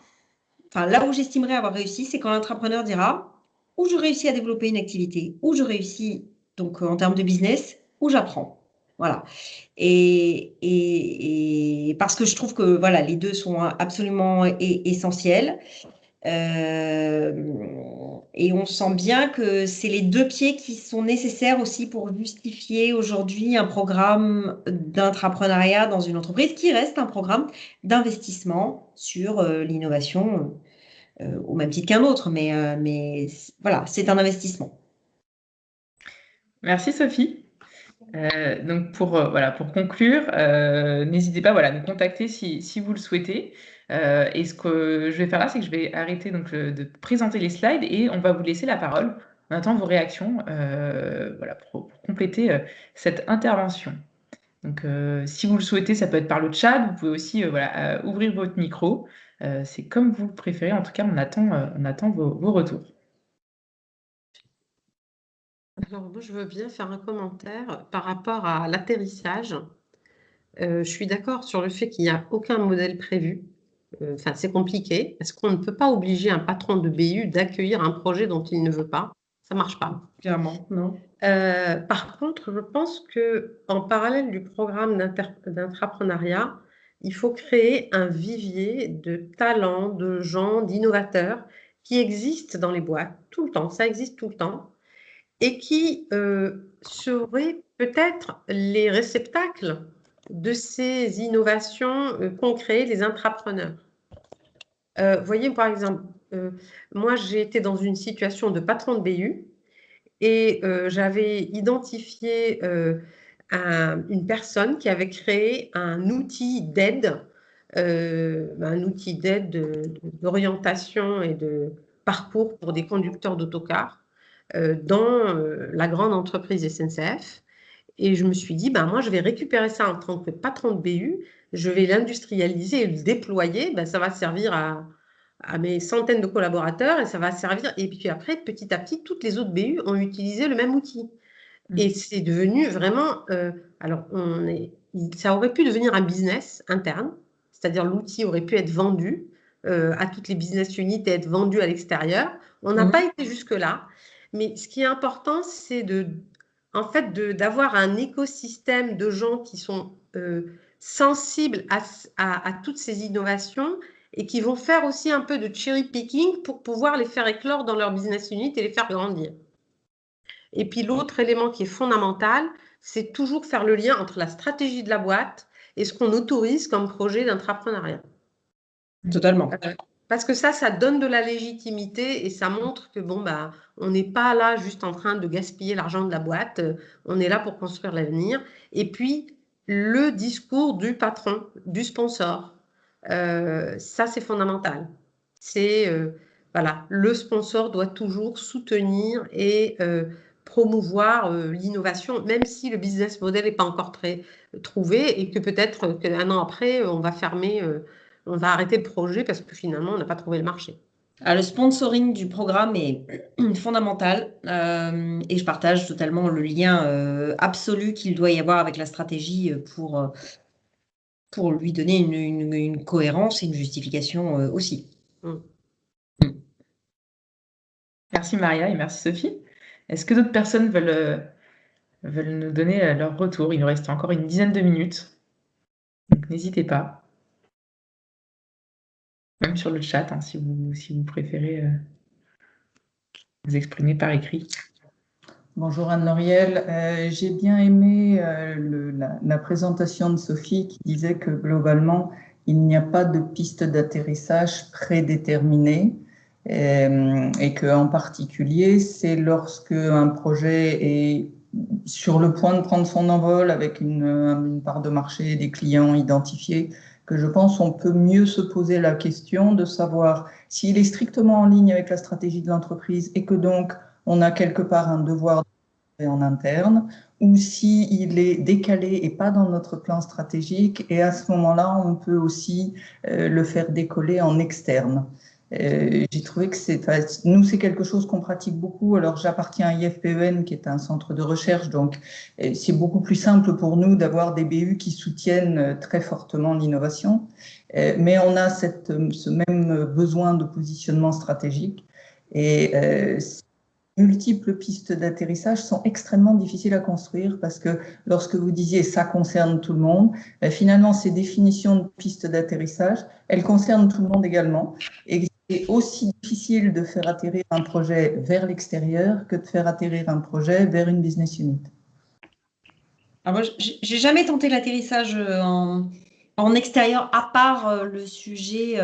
enfin, là où j'estimerais avoir réussi, c'est quand l'intrapreneur dira, ou je réussis à développer une activité, ou je réussis, donc en termes de business, ou j'apprends. Voilà. Et parce que je trouve que voilà, les deux sont absolument essentiels. Et on sent bien que c'est les deux pieds qui sont nécessaires aussi pour justifier aujourd'hui un programme d'intrapreneuriat dans une entreprise qui reste un programme d'investissement sur l'innovation au même titre qu'un autre. Mais voilà, c'est un investissement. Merci Sophie. Donc voilà, pour conclure, n'hésitez pas voilà, à nous contacter si vous le souhaitez. Et ce que je vais faire là, c'est que je vais arrêter donc, de présenter les slides et on va vous laisser la parole. On attend vos réactions voilà, pour compléter cette intervention. Donc, si vous le souhaitez, ça peut être par le chat. Vous pouvez aussi voilà, ouvrir votre micro. C'est comme vous le préférez. En tout cas, on attend vos retours. Alors, moi, je veux bien faire un commentaire par rapport à l'atterrissage. Je suis d'accord sur le fait qu'il n'y a aucun modèle prévu. Enfin, c'est compliqué parce qu'on ne peut pas obliger un patron de BU d'accueillir un projet dont il ne veut pas. Ça ne marche pas. Clairement, non. Par contre, je pense qu'en parallèle du programme d'intrapreneuriat, il faut créer un vivier de talents, de gens, d'innovateurs qui existent dans les boîtes tout le temps. Ça existe tout le temps. Et qui seraient peut-être les réceptacles de ces innovations qu'ont créées les intrapreneurs. Voyez, par exemple, moi, j'ai été dans une situation de patron de BU et j'avais identifié une personne qui avait créé un outil d'aide, d'orientation et de parcours pour des conducteurs d'autocars dans la grande entreprise SNCF. Et je me suis dit, ben moi, je vais récupérer ça en tant que patron de BU, je vais l'industrialiser et le déployer. Ben, ça va servir à mes centaines de collaborateurs et ça va servir. Et puis après, petit à petit, toutes les autres BU ont utilisé le même outil. Et c'est devenu vraiment. Alors, ça aurait pu devenir un business interne, c'est-à-dire l'outil aurait pu être vendu à toutes les business units et être vendu à l'extérieur. On n'a pas été jusque-là. Mais ce qui est important, c'est en fait, d'avoir un écosystème de gens qui sont sensibles à toutes ces innovations et qui vont faire aussi un peu de cherry picking pour pouvoir les faire éclore dans leur business unit et les faire grandir. Et puis l'autre élément qui est fondamental, c'est toujours faire le lien entre la stratégie de la boîte et ce qu'on autorise comme projet d'intrapreneuriat. Totalement. Parce que ça donne de la légitimité et ça montre que bon, bah, on n'est pas là juste en train de gaspiller l'argent de la boîte, on est là pour construire l'avenir. Et puis, le discours du patron, du sponsor, ça c'est fondamental. C'est, voilà, le sponsor doit toujours soutenir et promouvoir l'innovation, même si le business model n'est pas encore très trouvé et que peut-être qu'un an après, on va fermer... on va arrêter le projet parce que finalement, on n'a pas trouvé le marché. Le sponsoring du programme est fondamental et je partage totalement le lien absolu qu'il doit y avoir avec la stratégie pour lui donner une cohérence et une justification aussi. Merci Maria et merci Sophie. Est-ce que d'autres personnes veulent nous donner leur retour? Il nous reste encore une dizaine de minutes. Donc, Donc n'hésitez pas, même sur le chat, hein, si vous préférez vous exprimer par écrit. Bonjour Anne-Laurielle. J'ai bien aimé la présentation de Sophie qui disait que globalement, il n'y a pas de piste d'atterrissage prédéterminée et qu'en particulier, c'est lorsque un projet est sur le point de prendre son envol avec une part de marché, des clients identifiés, que je pense on peut mieux se poser la question de savoir s'il est strictement en ligne avec la stratégie de l'entreprise et que donc on a quelque part un devoir en interne, ou s'il est décalé et pas dans notre plan stratégique, et à ce moment-là, on peut aussi le faire décoller en externe. J'ai trouvé que nous, c'est quelque chose qu'on pratique beaucoup. Alors, j'appartiens à IFPEN, qui est un centre de recherche, donc c'est beaucoup plus simple pour nous d'avoir des BU qui soutiennent très fortement l'innovation. Mais on a ce même besoin de positionnement stratégique. Et multiples pistes d'atterrissage sont extrêmement difficiles à construire parce que lorsque vous disiez ça concerne tout le monde, finalement ces définitions de pistes d'atterrissage, elles concernent tout le monde également. Et c'est aussi difficile de faire atterrir un projet vers l'extérieur que de faire atterrir un projet vers une business unit. Alors moi, j'ai jamais tenté l'atterrissage en extérieur, à part le sujet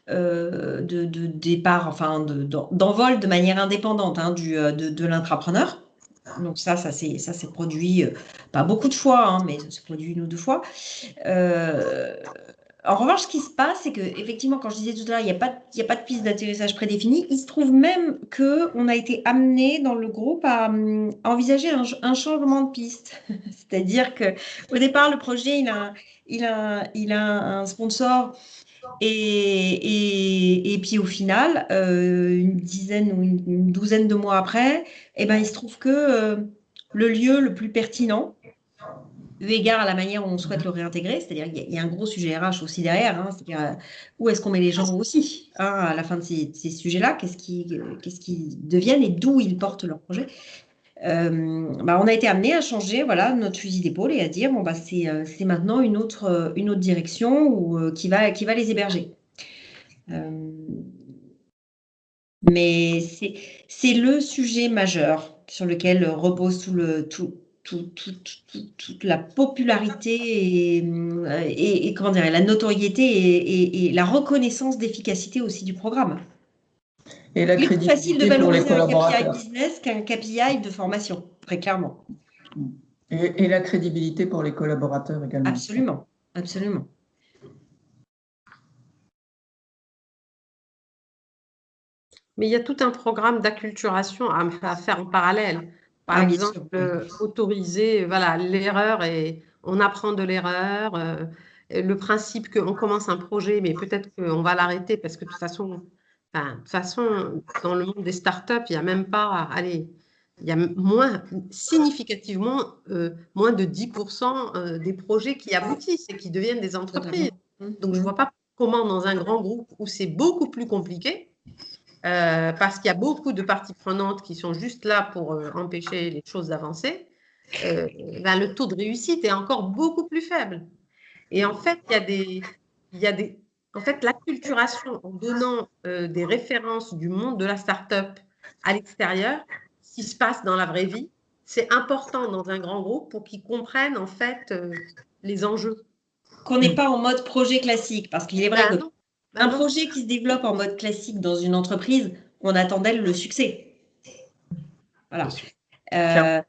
de départ, enfin d'envol de manière indépendante de l'intrapreneur. Donc ça s'est produit pas beaucoup de fois, hein, mais ça s'est produit 1 ou 2 fois. En revanche, ce qui se passe, c'est que effectivement, quand je disais tout à l'heure, il n'y a pas de piste d'atterrissage prédéfinie. Il se trouve même qu'on a été amené dans le groupe à envisager un changement de piste. C'est-à-dire que au départ, le projet, il a un sponsor. Et puis au final, une dizaine ou une douzaine de mois après, eh ben, il se trouve que le lieu le plus pertinent, eu égard à la manière dont on souhaite le réintégrer, c'est-à-dire qu'il y a un gros sujet RH aussi derrière, hein, c'est-à-dire où est-ce qu'on met les gens aussi à la fin de ces sujets-là, qu'est-ce qu'ils deviennent et d'où ils portent leur projet. On a été amené à changer notre fusil d'épaule et à dire bon, c'est maintenant une autre direction qui va les héberger. Mais c'est le sujet majeur sur lequel repose toute la popularité et comment dire, la notoriété et la reconnaissance d'efficacité aussi du programme. Et la Il est plus facile de crédibilité pour les valoriser un KPI collaborateurs. business qu'un KPI de formation, très clairement. Et la crédibilité pour les collaborateurs également. Absolument, absolument. Mais il y a tout un programme d'acculturation à faire en parallèle. Par Ah, bien exemple, autoriser l'erreur et on apprend de l'erreur. Le principe qu'on commence un projet, mais peut-être qu'on va l'arrêter parce que de toute façon, dans le monde des startups, il n'y a même pas, il y a significativement moins de 10% des projets qui aboutissent et qui deviennent des entreprises. Donc, je ne vois pas comment dans un grand groupe où c'est beaucoup plus compliqué, parce qu'il y a beaucoup de parties prenantes qui sont juste là pour empêcher les choses d'avancer, le taux de réussite est encore beaucoup plus faible. Et en fait, en fait, l'acculturation en donnant des références du monde de la start-up à l'extérieur, ce qui se passe dans la vraie vie, c'est important dans un grand groupe pour qu'ils comprennent en fait les enjeux. Qu'on n'est pas en mode projet classique, parce qu'il est vrai que un non. projet qui se développe en mode classique dans une entreprise, on attend d'elle le succès. Voilà. Un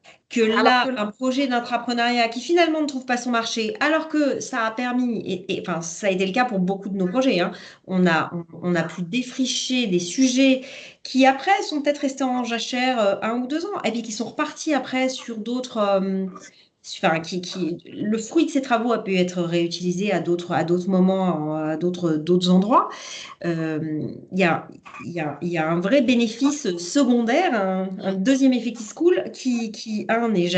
projet d'entrepreneuriat qui finalement ne trouve pas son marché, alors que ça a permis, ça a été le cas pour beaucoup de nos projets, hein, on a pu défricher des sujets qui après sont peut-être restés en jachère 1 ou 2 ans, et puis qui sont repartis après sur d'autres... le fruit de ces travaux a pu être réutilisé à d'autres moments, à d'autres endroits. Il y a un vrai bénéfice secondaire, un deuxième effet qui se coule, qui n'est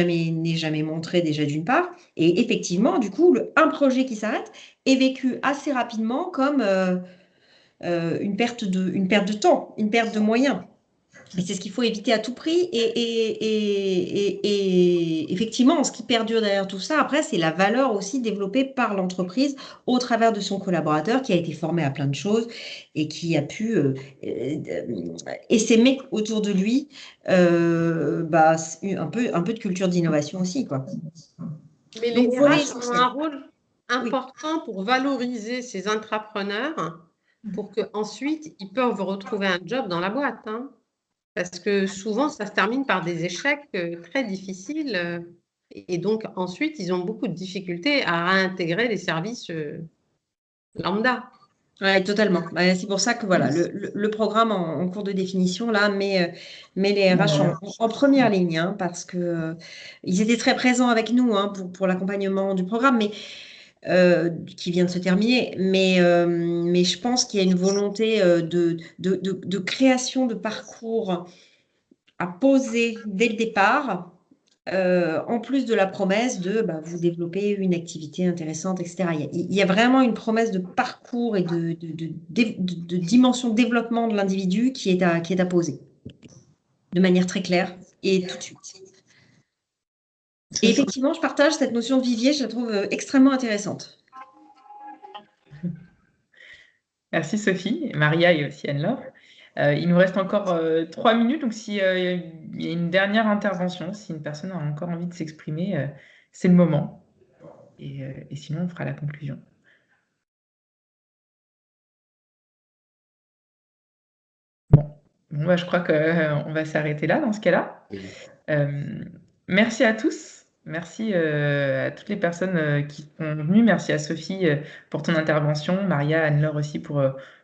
jamais montré déjà d'une part. Et effectivement, du coup, un projet qui s'arrête est vécu assez rapidement comme une perte de temps, une perte de moyens. Et c'est ce qu'il faut éviter à tout prix. Et effectivement, ce qui perdure derrière tout ça, après, c'est la valeur aussi développée par l'entreprise au travers de son collaborateur qui a été formé à plein de choses et qui a pu essaimer autour de lui un peu de culture d'innovation aussi, quoi. Mais Donc, les volet RH ont un rôle Oui. important pour valoriser ces intrapreneurs pour qu'ensuite ils peuvent retrouver un job dans la boîte, hein. Parce que souvent, ça se termine par des échecs très difficiles. Et donc, ensuite, ils ont beaucoup de difficultés à réintégrer les services lambda. Oui, totalement. C'est pour ça que voilà, le programme en cours de définition là met les RH en première ligne, hein, parce que ils étaient très présents avec nous, hein, pour l'accompagnement du programme, mais qui vient de se terminer. Mais je pense qu'il y a une volonté de création de parcours à poser dès le départ. En plus de la promesse de vous développer une activité intéressante, etc. Il y a vraiment une promesse de parcours et de dimension de développement de l'individu qui est à poser de manière très claire et tout de suite. Et effectivement, je partage cette notion de vivier, je la trouve extrêmement intéressante. Merci Sophie, Maria et aussi Anne-Laure. Il nous reste encore 3 minutes, donc s'il y a une dernière intervention, si une personne a encore envie de s'exprimer, c'est le moment. Et sinon, on fera la conclusion. Bon, je crois qu'on va s'arrêter là dans ce cas-là. Oui. Merci à tous. Merci à toutes les personnes qui sont venues. Merci à Sophie pour ton intervention, Maria, Anne-Laure aussi pour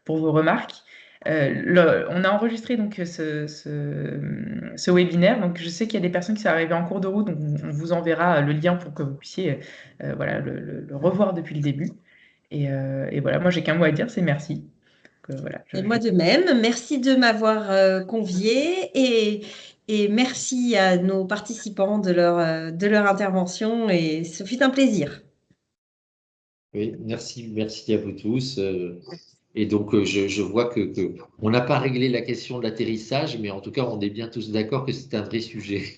vos remarques. On a enregistré donc ce webinaire. Donc je sais qu'il y a des personnes qui sont arrivées en cours de route, donc on vous enverra le lien pour que vous puissiez le revoir depuis le début. Et voilà, moi j'ai qu'un mot à dire, c'est merci. Voilà, Et moi de même, merci de m'avoir conviée et merci à nos participants de leur intervention et ce fut un plaisir. Oui, merci à vous tous. Et donc, je vois que on n'a pas réglé la question de l'atterrissage, mais en tout cas, on est bien tous d'accord que c'est un vrai sujet.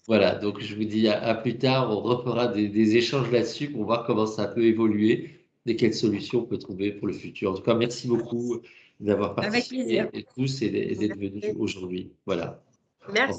Voilà, donc je vous dis à plus tard, on refera des échanges là-dessus pour voir comment ça peut évoluer et quelles solutions on peut trouver pour le futur. En tout cas, merci beaucoup d'avoir Avec plaisir. participé tous et d'être venus aujourd'hui. Voilà. Merci.